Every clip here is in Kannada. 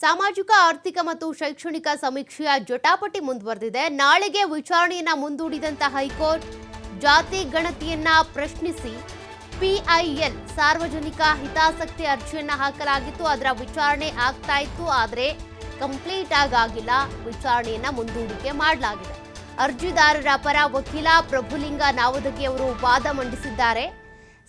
ಸಾಮಾಜಿಕ ಆರ್ಥಿಕ ಮತ್ತು ಶೈಕ್ಷಣಿಕ ಸಮೀಕ್ಷೆಯ ಜಟಾಪಟಿ ಮುಂದುವರೆದಿದೆ. ನಾಳೆಗೆ ವಿಚಾರಣೆಯನ್ನ ಮುಂದೂಡಿದಂತ ಹೈಕೋರ್ಟ್ ಜಾತಿ ಗಣತಿಯನ್ನ ಪ್ರಶ್ನಿಸಿ ಪಿಐಎಲ್ ಸಾರ್ವಜನಿಕ ಹಿತಾಸಕ್ತಿ ಅರ್ಜಿಯನ್ನ ಹಾಕಲಾಗಿತ್ತು. ಅದರ ವಿಚಾರಣೆ ಆಗ್ತಾ ಇತ್ತು, ಆದರೆ ಕಂಪ್ಲೀಟ್ ಆಗಿಲ್ಲ. ವಿಚಾರಣೆಯನ್ನ ಮುಂದೂಡಿಕೆ ಮಾಡಲಾಗಿದೆ. ಅರ್ಜಿದಾರರ ಪರ ವಕೀಲ ಪ್ರಭುಲಿಂಗ ನಾವದಗಿ ಅವರು ವಾದ ಮಂಡಿಸಿದ್ದಾರೆ.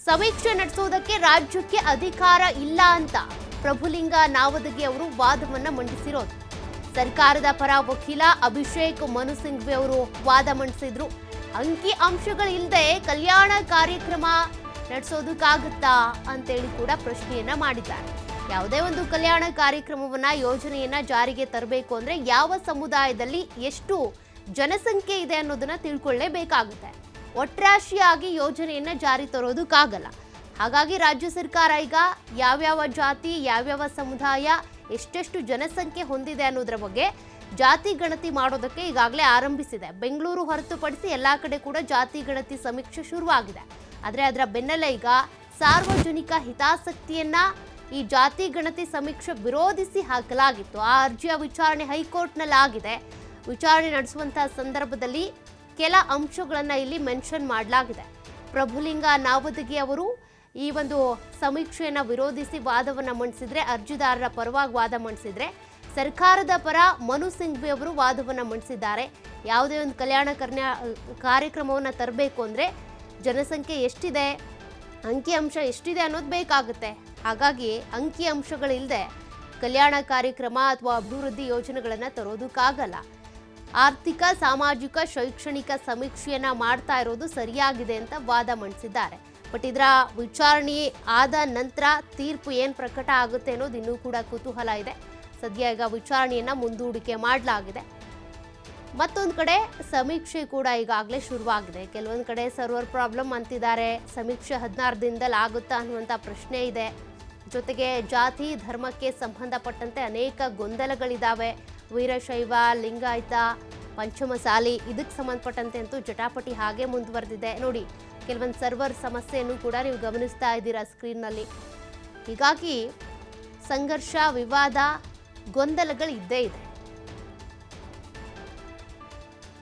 ಸಮೀಕ್ಷೆ ನಡೆಸುವುದಕ್ಕೆ ರಾಜ್ಯಕ್ಕೆ ಅಧಿಕಾರ ಇಲ್ಲ ಅಂತ ಪ್ರಭುಲಿಂಗ ನಾವದಗಿ ಅವರು ವಾದವನ್ನ ಮಂಡಿಸಿರೋದು. ಸರ್ಕಾರದ ಪರ ವಕೀಲ ಅಭಿಷೇಕ್ ಮನು ಸಿಂಘ್ವಿ ಅವರು ವಾದ ಮಂಡಿಸಿದ್ರು. ಅಂಕಿ ಅಂಶಗಳಿಲ್ಲದೆ ಕಲ್ಯಾಣ ಕಾರ್ಯಕ್ರಮ ನಡೆಸೋದಕ್ಕಾಗುತ್ತಾ ಅಂತೇಳಿ ಕೂಡ ಪ್ರಶ್ನೆಯನ್ನ ಮಾಡಿದ್ದಾರೆ. ಯಾವುದೇ ಒಂದು ಕಲ್ಯಾಣ ಕಾರ್ಯಕ್ರಮವನ್ನ ಯೋಜನೆಯನ್ನ ಜಾರಿಗೆ ತರಬೇಕು ಅಂದ್ರೆ ಯಾವ ಸಮುದಾಯದಲ್ಲಿ ಎಷ್ಟು ಜನಸಂಖ್ಯೆ ಇದೆ ಅನ್ನೋದನ್ನ ತಿಳ್ಕೊಳ್ಳೇಬೇಕಾಗುತ್ತೆ. ಒಟ್ರಾಶಿಯಾಗಿ ಯೋಜನೆಯನ್ನ ಜಾರಿ ತರೋದಕ್ಕಾಗಲ್ಲ. ಹಾಗಾಗಿ ರಾಜ್ಯ ಸರ್ಕಾರ ಈಗ ಯಾವ್ಯಾವ ಜಾತಿ, ಯಾವ್ಯಾವ ಸಮುದಾಯ, ಎಷ್ಟೆಷ್ಟು ಜನಸಂಖ್ಯೆ ಹೊಂದಿದೆ ಅನ್ನೋದ್ರ ಬಗ್ಗೆ ಜಾತಿ ಗಣತಿ ಮಾಡೋದಕ್ಕೆ ಈಗಾಗಲೇ ಆರಂಭಿಸಿದೆ. ಬೆಂಗಳೂರು ಹೊರತುಪಡಿಸಿ ಎಲ್ಲಾ ಕಡೆ ಕೂಡ ಜಾತಿ ಗಣತಿ ಸಮೀಕ್ಷೆ ಶುರುವಾಗಿದೆ. ಆದರೆ ಅದರ ಬೆನ್ನಲ್ಲೇ ಈಗ ಸಾರ್ವಜನಿಕ ಹಿತಾಸಕ್ತಿಯನ್ನ ಈ ಜಾತಿ ಗಣತಿ ಸಮೀಕ್ಷೆ ವಿರೋಧಿಸಿ ಹಾಕಲಾಗಿತ್ತು. ಆ ಅರ್ಜಿಯ ವಿಚಾರಣೆ ಹೈಕೋರ್ಟ್ನಲ್ಲಿ ಆಗಿದೆ. ವಿಚಾರಣೆ ನಡೆಸುವಂತಹ ಸಂದರ್ಭದಲ್ಲಿ ಕೆಲ ಅಂಶಗಳನ್ನ ಇಲ್ಲಿ ಮೆನ್ಷನ್ ಮಾಡಲಾಗಿದೆ. ಪ್ರಭುಲಿಂಗ ನಾವದಗಿ ಅವರು ಈ ಒಂದು ಸಮೀಕ್ಷೆಯನ್ನು ವಿರೋಧಿಸಿ ವಾದವನ್ನು ಮಂಡಿಸಿದ್ರೆ, ಅರ್ಜಿದಾರರ ಪರವಾಗಿ ವಾದ ಮಂಡಿಸಿದ್ರೆ, ಸರ್ಕಾರದ ಪರ ಮನು ಸಿಂಘ್ವಿ ಅವರು ವಾದವನ್ನು ಮಂಡಿಸಿದ್ದಾರೆ. ಯಾವುದೇ ಒಂದು ಕಲ್ಯಾಣ ಕಾರ್ಯಕ್ರಮವನ್ನು ತರಬೇಕು ಅಂದರೆ ಜನಸಂಖ್ಯೆ ಎಷ್ಟಿದೆ, ಅಂಕಿಅಂಶ ಎಷ್ಟಿದೆ ಅನ್ನೋದು ಬೇಕಾಗುತ್ತೆ. ಹಾಗಾಗಿ ಅಂಕಿಅಂಶಗಳಿಲ್ಲದೆ ಕಲ್ಯಾಣ ಕಾರ್ಯಕ್ರಮ ಅಥವಾ ಅಭಿವೃದ್ಧಿ ಯೋಜನೆಗಳನ್ನು ತರೋದಕ್ಕಾಗಲ್ಲ. ಆರ್ಥಿಕ, ಸಾಮಾಜಿಕ, ಶೈಕ್ಷಣಿಕ ಸಮೀಕ್ಷೆಯನ್ನ ಮಾಡ್ತಾ ಇರೋದು ಸರಿಯಾಗಿದೆ ಅಂತ ವಾದ ಮಂಡಿಸಿದ್ದಾರೆ. ಬಟ್ ಇದರ ವಿಚಾರಣೆ ಆದ ನಂತರ ತೀರ್ಪು ಏನು ಪ್ರಕಟ ಆಗುತ್ತೆ ಅನ್ನೋದು ಇನ್ನೂ ಕೂಡ ಕುತೂಹಲ ಇದೆ. ಸದ್ಯ ಈಗ ವಿಚಾರಣೆಯನ್ನ ಮುಂದೂಡಿಕೆ ಮಾಡಲಾಗಿದೆ. ಮತ್ತೊಂದು ಕಡೆ ಸಮೀಕ್ಷೆ ಕೂಡ ಈಗಾಗಲೇ ಶುರುವಾಗಿದೆ. ಕೆಲವೊಂದು ಕಡೆ ಸರ್ವರ್ ಪ್ರಾಬ್ಲಮ್ ಅಂತಿದ್ದಾರೆ. ಸಮೀಕ್ಷೆ 16 ದಿನದಲ್ಲಿ ಆಗುತ್ತಾ ಅನ್ನುವಂಥ ಪ್ರಶ್ನೆ ಇದೆ. ಜೊತೆಗೆ ಜಾತಿ ಧರ್ಮಕ್ಕೆ ಸಂಬಂಧಪಟ್ಟಂತೆ ಅನೇಕ ಗೊಂದಲಗಳಿದ್ದಾವೆ. ವೀರಶೈವ, ಲಿಂಗಾಯತ, ಪಂಚಮಸಾಲಿ ಇದಕ್ಕೆ ಸಂಬಂಧಪಟ್ಟಂತೆ ಅಂತೂ ಜಟಾಪಟಿ ಹಾಗೆ ಮುಂದುವರೆದಿದೆ. ನೋಡಿ, ಕೆಲವೊಂದು ಸರ್ವರ್ ಸಮಸ್ಯೆಯನ್ನು ಕೂಡ ನೀವು ಗಮನಿಸ್ತಾ ಇದ್ದೀರಾ ಸ್ಕ್ರೀನ್ನಲ್ಲಿ. ಹೀಗಾಗಿ ಸಂಘರ್ಷ, ವಿವಾದ, ಗೊಂದಲಗಳು ಇದ್ದೇ ಇದೆ.